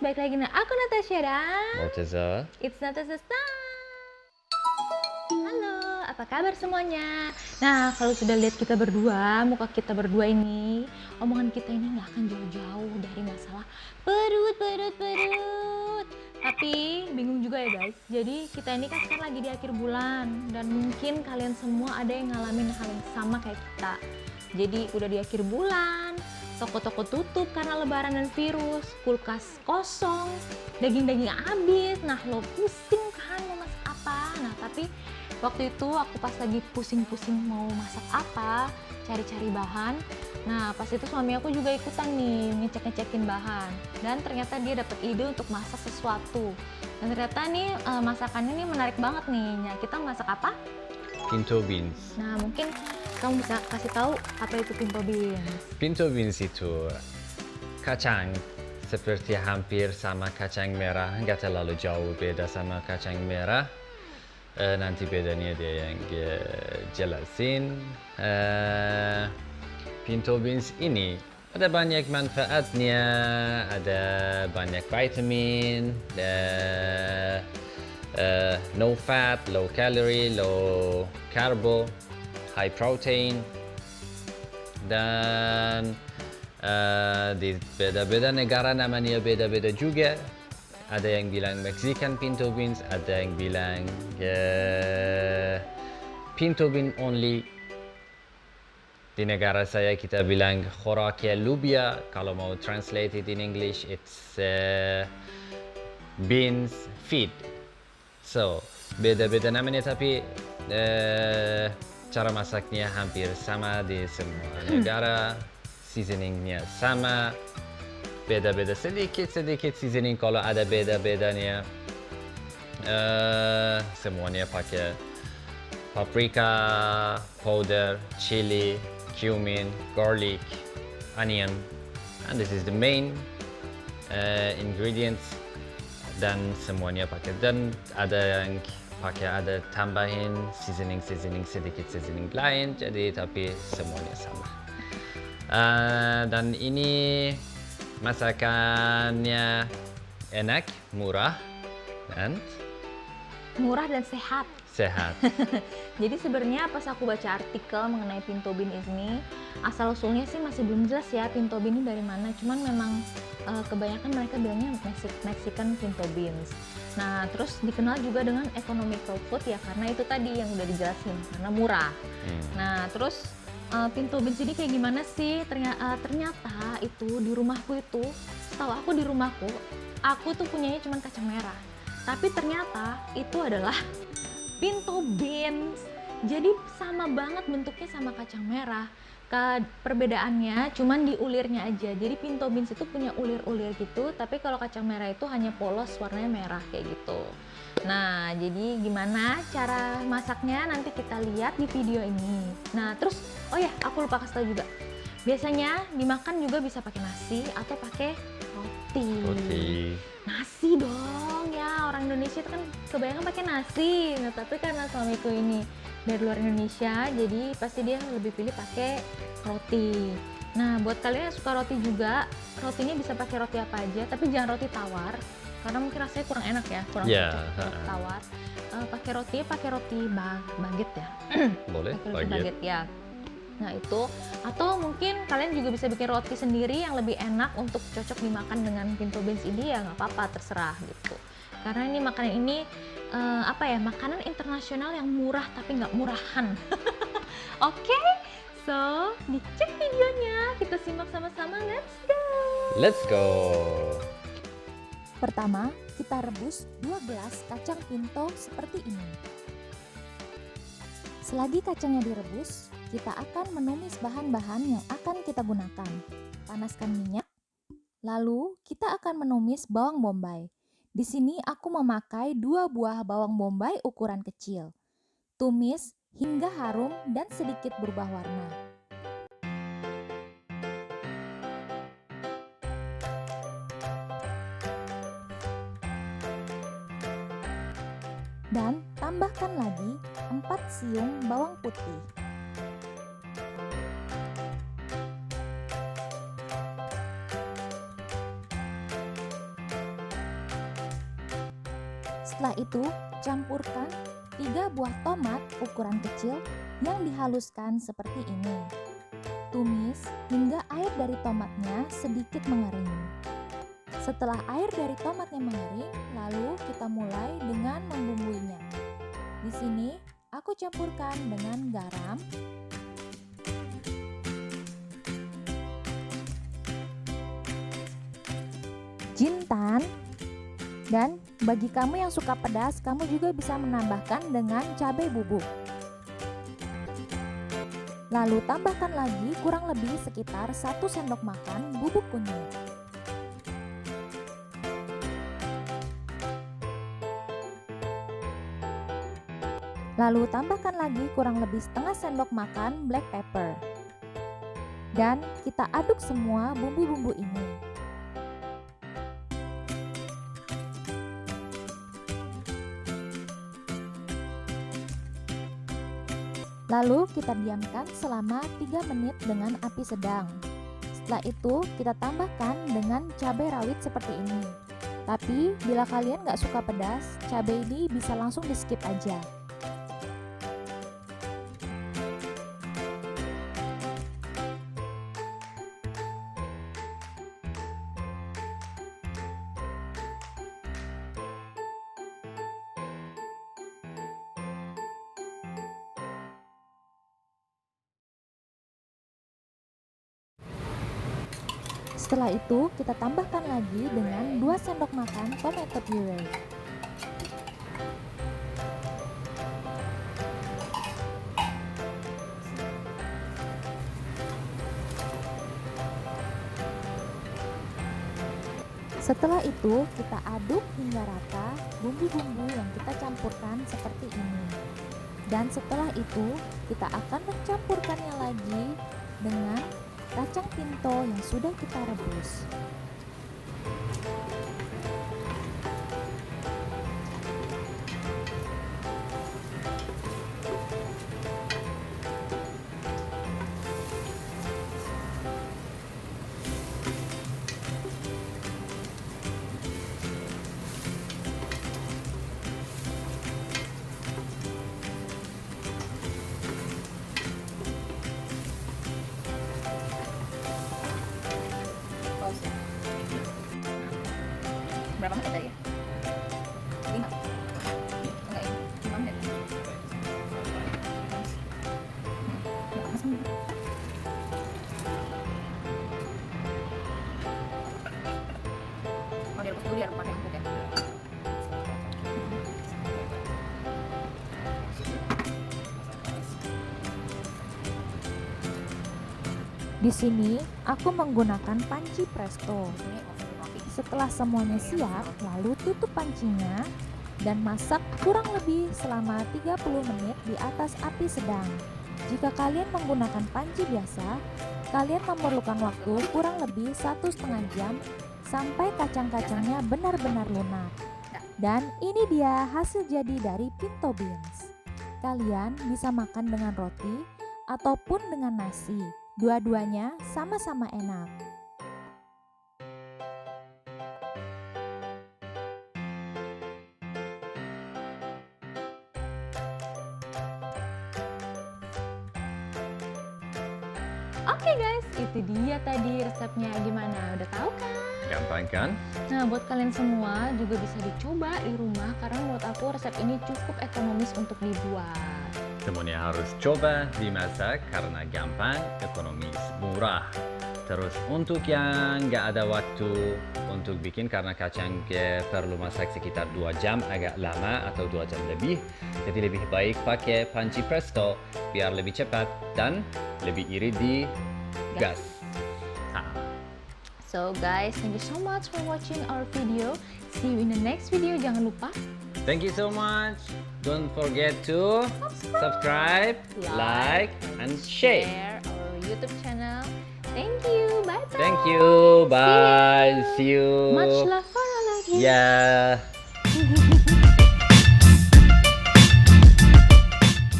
balik lagi dengan aku Natasha dan Mortaza. It's Natasha Time. Halo, apa kabar semuanya? Nah, kalau sudah lihat kita berdua, muka kita berdua ini, omongan kita ini nggak akan jauh-jauh dari masalah perut. Tapi bingung juga ya guys. Jadi kita ini kan sekarang lagi di akhir bulan dan mungkin kalian semua ada yang ngalamin hal yang sama kayak kita. Jadi udah di akhir bulan, toko-toko tutup karena lebaran dan virus, kulkas kosong, daging-daging habis. Nah, lo pusing kan mau masak apa? Nah, tapi waktu itu aku pas lagi pusing-pusing mau masak apa, cari-cari bahan. Nah, pas itu suami aku juga ikutan nih ngecek-ngecekin bahan. Dan ternyata dia dapat ide untuk masak sesuatu. Dan ternyata nih masakannya nih menarik banget nih. Nah, kita masak apa? Pinto beans. Nah, mungkin kamu bisa kasih tahu apa itu pinto beans? Pinto beans itu kacang seperti hampir sama kacang merah, nggak terlalu jauh beda sama kacang merah. Nanti bedanya dia yang jelasin. Pinto beans ini ada banyak manfaatnya, ada banyak vitamin, no fat, low calorie, low carbo, high protein, dan di beda-beda negara namanya beda-beda juga. Ada yang bilang Mexican pinto beans, ada yang bilang pinto bean only. Di negara saya kita bilang khorakia lubia. Kalau mau translate it in English, it's beans feed. So, beda-beda namanya tapi cara masaknya hampir sama di semua negara. Seasoningnya sama. Beda-beda sedikit seasoning kalau ada beda-bedanya. Semuanya pakai paprika powder, chili, cumin, garlic, onion, and this is the main ingredients. Dan semuanya pakai, dan ada yang pakai ada tambahin seasoning sedikit seasoning lain, jadi tapi semuanya sama. Dan ini masakannya enak, murah dan Sehat. sehat. Jadi sebenarnya pas aku baca artikel mengenai pinto bean ini, asal usulnya sih masih belum jelas ya pinto bean ini dari mana. Cuman memang kebanyakan mereka bilangnya Mexican pinto beans. Nah, terus dikenal juga dengan economical food ya karena itu tadi yang udah dijelasin karena murah. Nah, terus pinto beans ini kayak gimana sih? Ternyata itu di rumahku itu, setahu aku di rumahku, aku tuh punyanya cuma kacang merah. Tapi ternyata itu adalah pinto beans. Jadi sama banget bentuknya sama kacang merah. Perbedaannya cuman di ulirnya aja. Jadi pinto beans itu punya ulir-ulir gitu, tapi kalau kacang merah itu hanya polos warnanya merah kayak gitu. Nah, jadi gimana cara masaknya nanti kita lihat di video ini. Nah, terus oh ya, aku lupa kasih tahu juga. Biasanya dimakan juga bisa pakai nasi atau pakai roti. Nasi dong ya, orang Indonesia itu kan kebanyakan pakai nasi. Nah, tapi karena suamiku ini dari luar Indonesia, jadi pasti dia lebih pilih pakai roti. Nah, buat kalian yang suka roti juga, rotinya bisa pakai roti apa aja, tapi jangan roti tawar karena mungkin rasanya kurang enak ya, kurang cocok roti tawar. Pakai roti baget ya. Boleh, baget ya. Nah itu, atau mungkin kalian juga bisa bikin roti sendiri yang lebih enak untuk cocok dimakan dengan pinto beans ini ya nggak apa-apa, terserah gitu. Karena ini makanan ini makanan internasional yang murah tapi nggak murahan. Oke, so dicek videonya, kita simak sama-sama, let's go! Let's go! Pertama, kita rebus 2 gelas kacang pinto seperti ini. Selagi kacangnya direbus, kita akan menumis bahan-bahan yang akan kita gunakan. Panaskan minyak, lalu kita akan menumis bawang bombay. Di sini aku memakai 2 buah bawang bombay ukuran kecil. Tumis hingga harum dan sedikit berubah warna. Dan tambahkan lagi 4 siung bawang putih. Setelah itu, campurkan 3 buah tomat ukuran kecil yang dihaluskan seperti ini. Tumis hingga air dari tomatnya sedikit mengering. Setelah air dari tomatnya mengering, lalu kita mulai dengan membumbuinya. Di sini aku campurkan dengan garam, jintan, dan bagi kamu yang suka pedas, kamu juga bisa menambahkan dengan cabai bubuk. Lalu tambahkan lagi kurang lebih sekitar 1 sendok makan bubuk kunyit. Lalu tambahkan lagi kurang lebih setengah sendok makan black pepper. Dan kita aduk semua bumbu-bumbu ini. Lalu kita diamkan selama 3 menit dengan api sedang. Setelah itu kita tambahkan dengan cabai rawit seperti ini. Tapi bila kalian nggak suka pedas, cabai ini bisa langsung di skip aja. Setelah itu kita tambahkan lagi dengan 2 sendok makan tomato puree. Setelah itu kita aduk hingga rata bumbu-bumbu yang kita campurkan seperti ini. Dan setelah itu kita akan mencampurkannya lagi dengan kacang pinto yang sudah kita rebus. Berapa menit tadi ya? 5? Enggak ya? 5 menit? Oh, direbus dulu ya, pakai empuk ya? Di sini aku menggunakan panci presto. Setelah semuanya siap, lalu tutup pancinya dan masak kurang lebih selama 30 menit di atas api sedang. Jika kalian menggunakan panci biasa, kalian memerlukan waktu kurang lebih 1,5 jam sampai kacang-kacangnya benar-benar lunak. Dan ini dia hasil jadi dari pinto beans. Kalian bisa makan dengan roti ataupun dengan nasi. Dua-duanya sama-sama enak. Oke guys, itu dia tadi resepnya. Gimana? Udah tahu kan? Gampang kan? Nah, buat kalian semua juga bisa dicoba di rumah karena menurut aku resep ini cukup ekonomis untuk dibuat. Semuanya harus coba dimasak karena gampang, ekonomis, murah. Terus untuk yang nggak ada waktu untuk bikin karena kacang perlu masak sekitar 2 jam agak lama atau 2 jam lebih. Jadi lebih baik pakai panci presto biar lebih cepat dan lebih irit di gas. So guys, thank you so much for watching our video. See you in the next video. Jangan lupa Thank you so much. Don't forget to subscribe, like, and share. our YouTube channel. Thank you. Bye bye. Thank you. Bye. See you. Much love for all of you. Yeah.